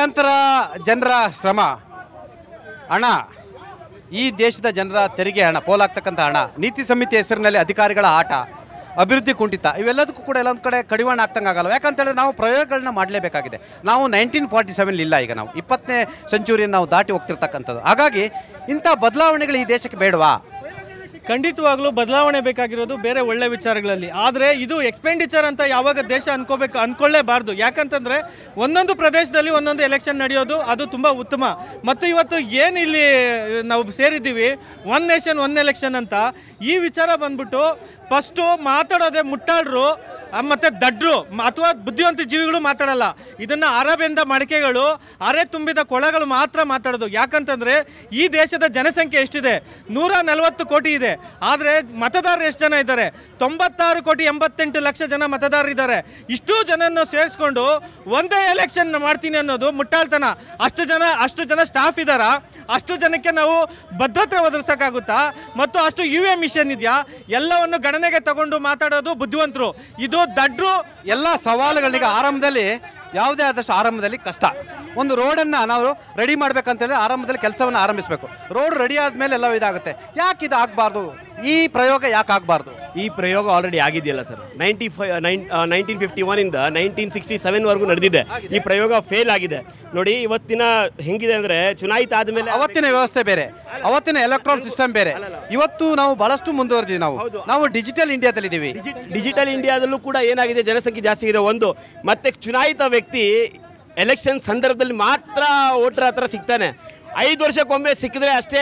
ಕೋಟ್ಯಾಂತರ ಜನರ ಶ್ರಮ, ಹಣ, ಈ ದೇಶದ ಜನರ ತೆರಿಗೆ ಹಣ, ಪೋಲಾಗ್ತಕ್ಕಂಥ ಹಣ, ನೀತಿ ಸಮಿತಿ ಹೆಸರಿನಲ್ಲಿ ಅಧಿಕಾರಿಗಳ ಆಟ, ಅಭಿವೃದ್ಧಿ ಕುಂಠಿತ, ಇವೆಲ್ಲದಕ್ಕೂ ಕೂಡ ಎಲ್ಲೊಂದು ಕಡೆ ಕಡಿವಾಣ ಆಗ್ತಂಗೆ ಆಗಲ್ಲ. ಯಾಕಂತೇಳಿದ್ರೆ ನಾವು ಪ್ರಯೋಗಗಳನ್ನ ಮಾಡಲೇಬೇಕಾಗಿದೆ. ನಾವು 1947 ಇಲ್ಲ, ಈಗ ನಾವು 20ನೇ ಸೆಂಚುರಿಯನ್ನು ನಾವು ದಾಟಿ ಹೋಗ್ತಿರ್ತಕ್ಕಂಥದ್ದು. ಹಾಗಾಗಿ ಇಂಥ ಬದಲಾವಣೆಗಳು ಈ ದೇಶಕ್ಕೆ ಬೇಡವಾ? ಖಂಡಿತವಾಗ್ಲೂ ಬದಲಾವಣೆ ಬೇಕಾಗಿರೋದು ಬೇರೆ ಒಳ್ಳೆ ವಿಚಾರಗಳಲ್ಲಿ. ಆದರೆ ಇದು ಎಕ್ಸ್ಪೆಂಡಿಚರ್ ಅಂತ ಯಾವಾಗ ದೇಶ ಅಂದ್ಕೊಳ್ಳೇಬಾರ್ದು. ಯಾಕಂತಂದರೆ ಒಂದೊಂದು ಪ್ರದೇಶದಲ್ಲಿ ಒಂದೊಂದು ಎಲೆಕ್ಷನ್ ನಡೆಯೋದು ಅದು ತುಂಬ ಉತ್ತಮ. ಮತ್ತು ಇವತ್ತು ಏನು ಇಲ್ಲಿ ನಾವು ಸೇರಿದ್ದೀವಿ, ಒನ್ ನೇಷನ್ ಒನ್ ಎಲೆಕ್ಷನ್ ಅಂತ, ಈ ವಿಚಾರ ಬಂದ್ಬಿಟ್ಟು ಫಸ್ಟು ಮಾತಾಡೋದೇ ಮುಟ್ಟಾಳರು ಮತ್ತು ದಡ್ರು ಅಥವಾ ಬುದ್ಧಿವಂತ ಜೀವಿಗಳು ಮಾತಾಡಲ್ಲ. ಇದನ್ನು ಅರಬೆಂದ ಮಡಿಕೆಗಳು, ಅರೆ ತುಂಬಿದ ಕೊಳಗಳು ಮಾತ್ರ ಮಾತಾಡೋದು. ಯಾಕಂತಂದರೆ ಈ ದೇಶದ ಜನಸಂಖ್ಯೆ ಎಷ್ಟಿದೆ? 140 ಕೋಟಿ ಇದೆ. ಆದರೆ ಮತದಾರರು ಎಷ್ಟು ಜನ ಇದ್ದಾರೆ? 96,88,00,000 ಜನ ಮತದಾರರಿದ್ದಾರೆ. ಇಷ್ಟು ಜನನ್ನು ಸೇರಿಸ್ಕೊಂಡು ಒಂದೇ ಎಲೆಕ್ಷನ್ ಮಾಡ್ತೀನಿ ಅನ್ನೋದು ಮುಟ್ಟಾಳ್ತನ. ಅಷ್ಟು ಜನ ಸ್ಟಾಫ್ ಇದ್ದಾರಾ? ಅಷ್ಟು ಜನಕ್ಕೆ ನಾವು ಭದ್ರತೆ ಒದಗಿಸೋಕ್ಕಾಗುತ್ತಾ? ಮತ್ತು ಅಷ್ಟು UA ಮಿಷನ್ ಇದೆಯಾ? ಎಲ್ಲವನ್ನು ಗಣನೆಗೆ ತಗೊಂಡು ಮಾತಾಡೋದು ಬುದ್ಧಿವಂತರು. ಇದು ದಡ್ರು. ಎಲ್ಲ ಸವಾಲುಗಳಿಗೆ ಆರಂಭದಲ್ಲಿ ಯಾವುದೇ ಆದಷ್ಟು ಆರಂಭದಲ್ಲಿ ಕಷ್ಟ. ಒಂದು ರೋಡನ್ನು ನಾವು ರೆಡಿ ಮಾಡಬೇಕಂತೇಳಿ ಆರಂಭದಲ್ಲಿ ಕೆಲಸವನ್ನು ಆರಂಭಿಸಬೇಕು. ರೋಡ್ ರೆಡಿ ಆದಮೇಲೆ ಎಲ್ಲ ಇದಾಗುತ್ತೆ. ಯಾಕೆ ಇದು ಆಗಬಾರ್ದು? ಈ ಪ್ರಯೋಗ ಯಾಕೆ ಆಗಬಾರ್ದು? ಈ ಪ್ರಯೋಗ ಆಲ್ರೆಡಿ ಆಗಿದೆಯಲ್ಲ ಸರ್. 1951 1967ವರೆಗೂ ನಡೆದಿದೆ. ಈ ಪ್ರಯೋಗ ಫೇಲ್ ಆಗಿದೆ. ನೋಡಿ ಇವತ್ತಿನ ಹೆಂಗಿದೆ ಅಂದರೆ, ಚುನಾಯಿತ ಆದಮೇಲೆ ಅವತ್ತಿನ ವ್ಯವಸ್ಥೆ ಬೇರೆ, ಅವತ್ತಿನ ಎಲೆಕ್ಟ್ರಾನಿಕ್ ಸಿಸ್ಟಮ್ ಬೇರೆ. ಇವತ್ತು ನಾವು ಬಹಳಷ್ಟು ಮುಂದುವರೆದಿದ್ದೀವಿ. ನಾವು ಡಿಜಿಟಲ್ ಇಂಡಿಯಾದಲ್ಲಿದ್ದೀವಿ. ಡಿಜಿಟಲ್ ಇಂಡಿಯಾದಲ್ಲೂ ಕೂಡ ಏನಾಗಿದೆ, ಜನಸಂಖ್ಯೆ ಜಾಸ್ತಿ ಇದೆ ಒಂದು. ಮತ್ತೆ ಚುನಾಯಿತ ವ್ಯಕ್ತಿ ಎಲೆಕ್ಷನ್ ಸಂದರ್ಭದಲ್ಲಿ ಮಾತ್ರ ವೋಟರ್ ಹತ್ರ ಸಿಗ್ತಾನೆ. 5 ವರ್ಷಕ್ಕೊಮ್ಮೆ ಸಿಕ್ಕಿದ್ರೆ ಅಷ್ಟೇ.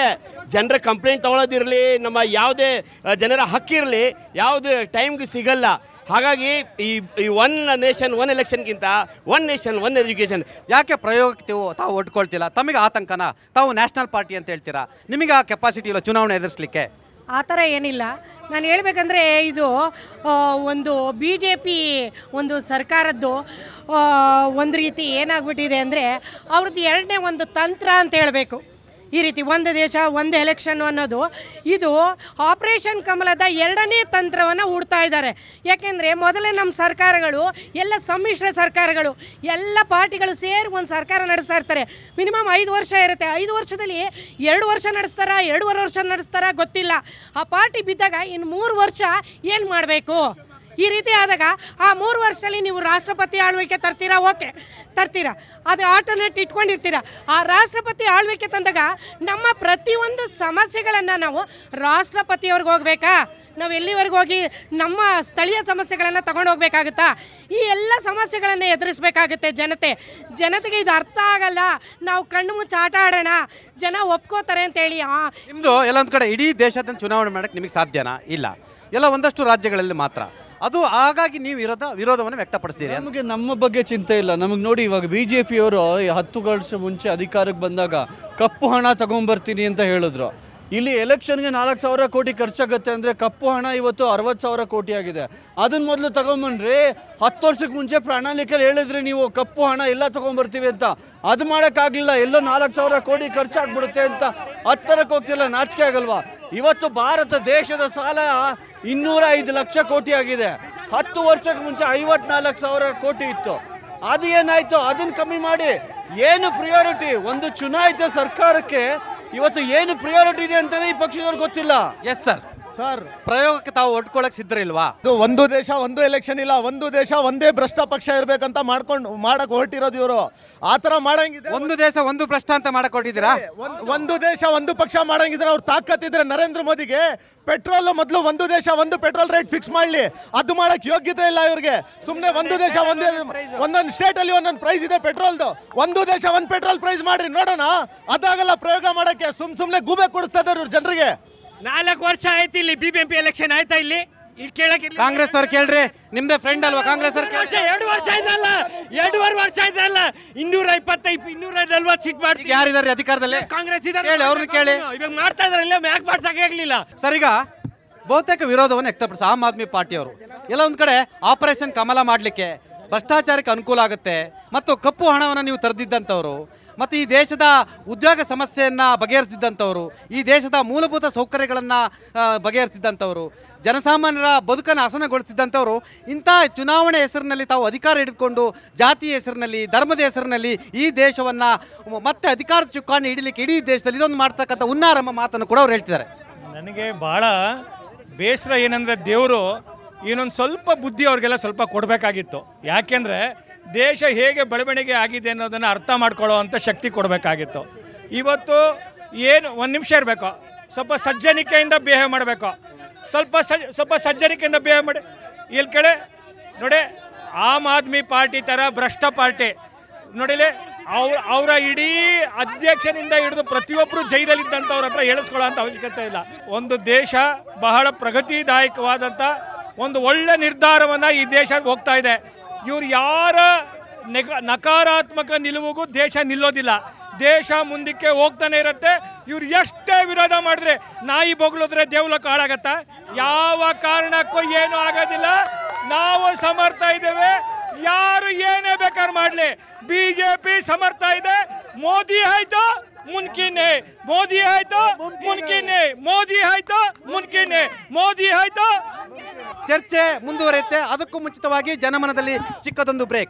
ಜನರ ಕಂಪ್ಲೇಂಟ್ ತೊಗೊಳೋದಿರಲಿ, ನಮ್ಮ ಯಾವುದೇ ಜನರ ಹಕ್ಕಿರಲಿ, ಯಾವುದೇ ಟೈಮ್ಗೆ ಸಿಗಲ್ಲ. ಹಾಗಾಗಿ ಈ ಒನ್ ನೇಷನ್ ಒನ್ ಎಲೆಕ್ಷನ್ಗಿಂತ ಒನ್ ನೇಷನ್ ಒನ್ ಎಜುಕೇಷನ್. ಯಾಕೆ ಪ್ರಯೋಗಕ್ಕೆ ತಾವು ಒಟ್ಕೊಳ್ತಿಲ್ಲ? ತಮಗೆ ಆತಂಕನ? ತಾವು ನ್ಯಾಷನಲ್ ಪಾರ್ಟಿ ಅಂತ ಹೇಳ್ತೀರಾ. ನಿಮಗೆ ಆ ಕೆಪಾಸಿಟಿ ಇಲ್ಲ ಚುನಾವಣೆ ಎದುರಿಸಲಿಕ್ಕೆ? ಆ ಥರ ಏನಿಲ್ಲ. ನಾನು ಹೇಳ್ಬೇಕಂದ್ರೆ ಇದು ಒಂದು BJP ಒಂದು ಸರ್ಕಾರದ್ದು ಒಂದು ರೀತಿ ಏನಾಗ್ಬಿಟ್ಟಿದೆ ಅಂದರೆ, ಅವ್ರದ್ದು ಎರಡನೇ ಒಂದು ತಂತ್ರ ಅಂತ ಹೇಳಬೇಕು. ಈ ರೀತಿ ಒಂದು ದೇಶ ಒಂದು ಎಲೆಕ್ಷನ್ ಅನ್ನೋದು ಇದು ಆಪರೇಷನ್ ಕಮಲದ ಎರಡನೇ ತಂತ್ರವನ್ನು ಹೂಡ್ತಾ ಇದ್ದಾರೆ. ಯಾಕೆಂದರೆ ಮೊದಲೇ ನಮ್ಮ ಸರ್ಕಾರಗಳು ಎಲ್ಲ ಸಮ್ಮಿಶ್ರ ಸರ್ಕಾರಗಳು, ಎಲ್ಲ ಪಾರ್ಟಿಗಳು ಸೇರಿ ಒಂದು ಸರ್ಕಾರ ನಡೆಸ್ತಾ ಇರ್ತಾರೆ. ಮಿನಿಮಮ್ 5 ವರ್ಷ ಇರುತ್ತೆ. 5 ವರ್ಷದಲ್ಲಿ 2 ವರ್ಷ ನಡೆಸ್ತಾರಾ, 2.5 ವರ್ಷ ನಡೆಸ್ತಾರಾ ಗೊತ್ತಿಲ್ಲ. ಆ ಪಾರ್ಟಿ ಬಿದ್ದಾಗ ಇನ್ನು 3 ವರ್ಷ ಏನು ಮಾಡಬೇಕು? ಈ ರೀತಿ ಆದಾಗ ಆ 3 ವರ್ಷದಲ್ಲಿ ನೀವು ರಾಷ್ಟ್ರಪತಿ ಆಳ್ವಿಕೆ ತರ್ತೀರಾ, ಓಕೆ ತರ್ತೀರಾ, ಅದು ಆಲ್ಟರ್ನೇಟ್ ಇಟ್ಕೊಂಡಿರ್ತೀರಾ. ಆ ರಾಷ್ಟ್ರಪತಿ ಆಳ್ವಿಕೆ ತಂದಾಗ ನಮ್ಮ ಪ್ರತಿಯೊಂದು ಸಮಸ್ಯೆಗಳನ್ನು ನಾವು ರಾಷ್ಟ್ರಪತಿಯವ್ರಿಗೆ ಹೋಗ್ಬೇಕಾ? ನಾವು ಎಲ್ಲಿವರೆಗೂ ಹೋಗಿ ನಮ್ಮ ಸ್ಥಳೀಯ ಸಮಸ್ಯೆಗಳನ್ನು ತಗೊಂಡು ಹೋಗ್ಬೇಕಾಗುತ್ತಾ? ಈ ಎಲ್ಲ ಸಮಸ್ಯೆಗಳನ್ನು ಎದುರಿಸಬೇಕಾಗುತ್ತೆ ಜನತೆಗೆ ಇದು ಅರ್ಥ ಆಗಲ್ಲ. ನಾವು ಕಣ್ಣು ಮುಚ್ಚಿ ಆಟ ಆಡೋಣ, ಜನ ಒಪ್ಕೋತಾರೆ ಅಂತೇಳಿ. ನಿಮ್ಮದು ಎಲ್ಲೊಂದು ಕಡೆ ಇಡೀ ದೇಶದ ಚುನಾವಣೆ ಮಾಡೋಕ್ಕೆ ನಿಮಗೆ ಸಾಧ್ಯನಾ? ಇಲ್ಲ, ಎಲ್ಲ ಒಂದಷ್ಟು ರಾಜ್ಯಗಳಲ್ಲಿ ಮಾತ್ರ. ಅದು ಹಾಗಾಗಿ ನೀವು ವಿರೋಧವನ್ನು ವ್ಯಕ್ತಪಡಿಸ್ತೀರಿ. ನಮಗೆ ನಮ್ಮ ಬಗ್ಗೆ ಚಿಂತೆ ಇಲ್ಲ. ನಮಗೆ ನೋಡಿ, ಇವಾಗ BJPಯವರು 10 ವರ್ಷ ಮುಂಚೆ ಅಧಿಕಾರಕ್ಕೆ ಬಂದಾಗ ಕಪ್ಪು ಹಣ ತಗೊಂಡ್ಬರ್ತೀನಿ ಅಂತ ಹೇಳಿದ್ರು. ಇಲ್ಲಿ ಎಲೆಕ್ಷನ್ಗೆ 4,000 ಕೋಟಿ ಖರ್ಚಾಗುತ್ತೆ ಅಂದರೆ ಕಪ್ಪು ಹಣ ಇವತ್ತು 60,000 ಕೋಟಿ ಆಗಿದೆ. ಅದನ್ನ ಮೊದಲು ತಗೊಂಬನ್ರಿ. 10 ವರ್ಷಕ್ಕೆ ಮುಂಚೆ ಪ್ರಣಾಳಿಕೆಯಲ್ಲಿ ಹೇಳಿದ್ರಿ ನೀವು ಕಪ್ಪು ಹಣ ಎಲ್ಲ ತಗೊಂಡ್ಬರ್ತೀವಿ ಅಂತ. ಅದು ಮಾಡೋಕ್ಕಾಗಲಿಲ್ಲ. ಎಲ್ಲೋ 4,000 ಕೋಟಿ ಖರ್ಚಾಗ್ಬಿಡುತ್ತೆ ಅಂತ 10 ಹೋಗ್ತಿಲ್ಲ. ನಾಚಿಕೆ ಆಗಲ್ವಾ? ಇವತ್ತು ಭಾರತ ದೇಶದ ಸಾಲ 205 ಲಕ್ಷ ಕೋಟಿ ಆಗಿದೆ. 10 ವರ್ಷಕ್ಕೆ ಮುಂಚೆ 54,000 ಕೋಟಿ ಇತ್ತು. ಅದು ಏನಾಯಿತು? ಅದನ್ನು ಕಮ್ಮಿ ಮಾಡಿ. ಏನು ಪ್ರಿಯಾರಿಟಿ ಒಂದು ಚುನಾಯಿತ ಸರ್ಕಾರಕ್ಕೆ ಇವತ್ತು ಏನು ಪ್ರಿಯಾರಿಟಿ ಇದೆ ಅಂತಾನೆ ಈ ಪಕ್ಷದವ್ರಿಗೆ ಗೊತ್ತಿಲ್ಲ. ಎಸ್ ಸರ್, ಪ್ರಯೋಗಕ್ಕೆ ತಾವು ಒಟ್ಕೊಳ್ಳೋಕೆ ಸಿದ್ಧರಿಲ್ವಾ? ಒಂದು ದೇಶ ಒಂದು ಎಲೆಕ್ಷನ್ ಇಲ್ಲ, ಒಂದು ದೇಶ ಒಂದೇ ಭ್ರಷ್ಟ ಪಕ್ಷ ಇರ್ಬೇಕಂತ ಮಾಡಕ್ ಹೊರಟಿರೋದು ಇವರು. ಆ ತರ ಮಾಡಂಗಿದೆ. ಒಂದು ದೇಶ ಒಂದು ಭ್ರಷ್ಟ ಅಂತ ಮಾಡಕ್ ಹೊರಟಿದ್ದೀರಾ? ಒಂದು ದೇಶ ಒಂದು ಪಕ್ಷ ಮಾಡಂಗಿದ್ರೆ ಅವ್ರು ತಾಕತ್ತಿದ್ರೆ ನರೇಂದ್ರ ಮೋದಿಗೆ ಪೆಟ್ರೋಲ್ ಮೊದಲು ಒಂದು ದೇಶ ಒಂದು ಪೆಟ್ರೋಲ್ ರೇಟ್ ಫಿಕ್ಸ್ ಮಾಡಲಿ. ಅದು ಮಾಡಕ್ ಯೋಗ್ಯತೆ ಇಲ್ಲ ಇವ್ರಿಗೆ. ಸುಮ್ಮನೆ ಒಂದು ದೇಶ ಒಂದೊಂದು ಸ್ಟೇಟ್ ಅಲ್ಲಿ ಒಂದೊಂದು ಪ್ರೈಸ್ ಇದೆ ಪೆಟ್ರೋಲ್ದು. ಒಂದು ದೇಶ ಒಂದು ಪೆಟ್ರೋಲ್ ಪ್ರೈಸ್ ಮಾಡ್ರಿ ನೋಡೋಣ. ಅದಾಗಲ್ಲ ಪ್ರಯೋಗ ಮಾಡಕ್ಕೆ. ಸುಮ್ಮನೆ ಗೂಬೆ ಕೊಡಿಸ್ತಾ ಇದ್ದಾರೆ ಇವ್ರು ಜನರಿಗೆ. 4 ವರ್ಷ ಆಯ್ತು ಇಲ್ಲಿ BJP ಎಲೆಕ್ಷನ್ ಆಯ್ತಾ? ಇಲ್ಲಿ ಕೇಳಕ್ಕೆ ಕಾಂಗ್ರೆಸ್ ಅವ್ರು ಕೇಳ್ರಿ, ನಿಮ್ದೇ ಫ್ರೆಂಡ್ ಅಲ್ವಾ ಕಾಂಗ್ರೆಸ್ ಅವ್ರು? 2 ವರ್ಷ ಆಯ್ತಲ್ಲ, 2.5 ವರ್ಷ ಆಯ್ತಲ್ಲ. 225 240 ಸೀಟ್ ಮಾಡ್ತೀವಿ. ಯಾರಿದ್ದಾರೆ ಅಧಿಕಾರದಲ್ಲಿ? ಕಾಂಗ್ರೆಸ್ ಇದ್ದಾರೆ. ಹೇಳಿ, ಅವ್ರನ್ನ ಕೇಳಿ. ಇವಾಗ ಮಾಡ್ತಾ ಇದಾರೆ, ಇಲ್ಲ ಯಾಕೆ ಮಾಡ್ಸಕ್ಕೆ ಆಗ್ಲಿಲ್ಲ ಸರ್? ಈಗ ಬಹುತೇಕ ವಿರೋಧವನ್ನು ವ್ಯಕ್ತಪಡಿಸ ಆಮ್ ಆದ್ಮಿ ಪಾರ್ಟಿಯವರು ಎಲ್ಲ ಒಂದು ಕಡೆ ಆಪರೇಷನ್ ಕಮಲ ಮಾಡಲಿಕ್ಕೆ ಭ್ರಷ್ಟಾಚಾರಕ್ಕೆ ಅನುಕೂಲ ಆಗುತ್ತೆ ಮತ್ತು ಕಪ್ಪು ಹಣವನ್ನು ನೀವು ತರದಿದ್ದಂಥವ್ರು ಮತ್ತು ಈ ದೇಶದ ಉದ್ಯೋಗ ಸಮಸ್ಯೆಯನ್ನು ಬಗೆಹರಿಸಿದ್ದಂಥವ್ರು, ಈ ದೇಶದ ಮೂಲಭೂತ ಸೌಕರ್ಯಗಳನ್ನು ಬಗೆಹರಿಸಿದ್ದಂಥವ್ರು, ಜನಸಾಮಾನ್ಯರ ಬದುಕನ್ನು ಹಸನಗೊಳಿಸಿದ್ದಂಥವ್ರು ಇಂಥ ಚುನಾವಣೆ ಹೆಸರಿನಲ್ಲಿ ತಾವು ಅಧಿಕಾರ ಹಿಡಿದುಕೊಂಡು ಜಾತಿಯ ಹೆಸರಿನಲ್ಲಿ, ಧರ್ಮದ ಹೆಸರಿನಲ್ಲಿ ಈ ದೇಶವನ್ನು ಮತ್ತೆ ಅಧಿಕಾರ ಚುಕ್ಕಾಣಿ ಹಿಡಿಲಿಕ್ಕೆ ಇಡೀ ದೇಶದಲ್ಲಿ ಇದೊಂದು ಮಾಡ್ತಕ್ಕಂಥ ಉನ್ನಾರಂಭ ಮಾತನ್ನು ಕೂಡ ಅವ್ರು ಹೇಳ್ತಿದ್ದಾರೆ. ನನಗೆ ಭಾಳ ಬೇಸರ ಏನಂದರೆ ದೇವರು ಇನ್ನೊಂದು ಸ್ವಲ್ಪ ಬುದ್ಧಿ ಅವ್ರಿಗೆಲ್ಲ ಸ್ವಲ್ಪ ಕೊಡಬೇಕಾಗಿತ್ತು. ಯಾಕೆಂದರೆ ದೇಶ ಹೇಗೆ ಬೆಳವಣಿಗೆ ಆಗಿದೆ ಅನ್ನೋದನ್ನು ಅರ್ಥ ಮಾಡ್ಕೊಳ್ಳೋ ಅಂಥ ಶಕ್ತಿ ಕೊಡಬೇಕಾಗಿತ್ತು. ಇವತ್ತು ಏನು ಒಂದು ನಿಮಿಷ ಇರಬೇಕು, ಸ್ವಲ್ಪ ಸಜ್ಜನಿಕೆಯಿಂದ ಬಿಹೇವ್ ಮಾಡಬೇಕು, ಸ್ವಲ್ಪ ಸಜ್ಜನಿಕೆಯಿಂದ ಬಿಹೇವ್ ಮಾಡಿ. ಇಲ್ಲಿ ಕಡೆ ನೋಡಿ, ಆಮ್ ಆದ್ಮಿ ಪಾರ್ಟಿ ಥರ ಭ್ರಷ್ಟ ಪಾರ್ಟಿ ನೋಡಿಲಿ, ಅವರ ಇಡೀ ಅಧ್ಯಕ್ಷನಿಂದ ಹಿಡಿದು ಪ್ರತಿಯೊಬ್ಬರು ಜೈಲಲ್ಲಿದ್ದಂಥವ್ರ ಹತ್ರ ಹೇಳಿಸ್ಕೊಳ್ಳೋ ಅಂಥ ಅವಶ್ಯಕತೆ ಇಲ್ಲ. ಒಂದು ದೇಶ ಬಹಳ ಪ್ರಗತಿದಾಯಕವಾದಂಥ ಒಂದು ಒಳ್ಳೆ ನಿರ್ಧಾರವನ್ನು ಈ ದೇಶ ಹೋಗ್ತಾ ಇದೆ. ಇವ್ರು ಯಾರ ನಕಾರಾತ್ಮಕ ನಿಲುವಿಗೂ ದೇಶ ನಿಲ್ಲೋದಿಲ್ಲ. ದೇಶ ಮುಂದಕ್ಕೆ ಹೋಗ್ತಾನೆ ಇರುತ್ತೆ. ಇವ್ರು ಎಷ್ಟೇ ವಿರೋಧ ಮಾಡಿದ್ರೆ, ನಾಯಿ ಬೊಗಳಿದ್ರೆ ದೇವಲೋಕ ಹಾಳಾಗತ್ತಾ? ಯಾವ ಕಾರಣಕ್ಕೂ ಏನೂ ಆಗೋದಿಲ್ಲ. ನಾವು ಸಮರ್ಥ ಇದ್ದೇವೆ. ಯಾರು ಏನೇ ಬೇಕಾದ್ರೆ ಮಾಡಲಿ, ಬಿಜೆಪಿ ಸಮರ್ಥ ಇದೆ. ಮೋದಿ ಆಯ್ತು ಮುನ್ಕಿನ್ ಹೈ, ಮೋದಿ ಆಯ್ತು ಮುನ್ಕಿನ್ ಹೈ, ಮೋದಿ ಆಯ್ತು ಮುನ್ಕಿನ್ ಹೈ, ಮೋದಿ ಆಯ್ತು. ಚರ್ಚೆ ಮುಂದುವರಿಯುತ್ತೆ. ಅದಕ್ಕೂ ಮುಂಚಿತವಾಗಿ ಜನಮನದಲ್ಲಿ ಚಿಕ್ಕದೊಂದು ಬ್ರೇಕ್.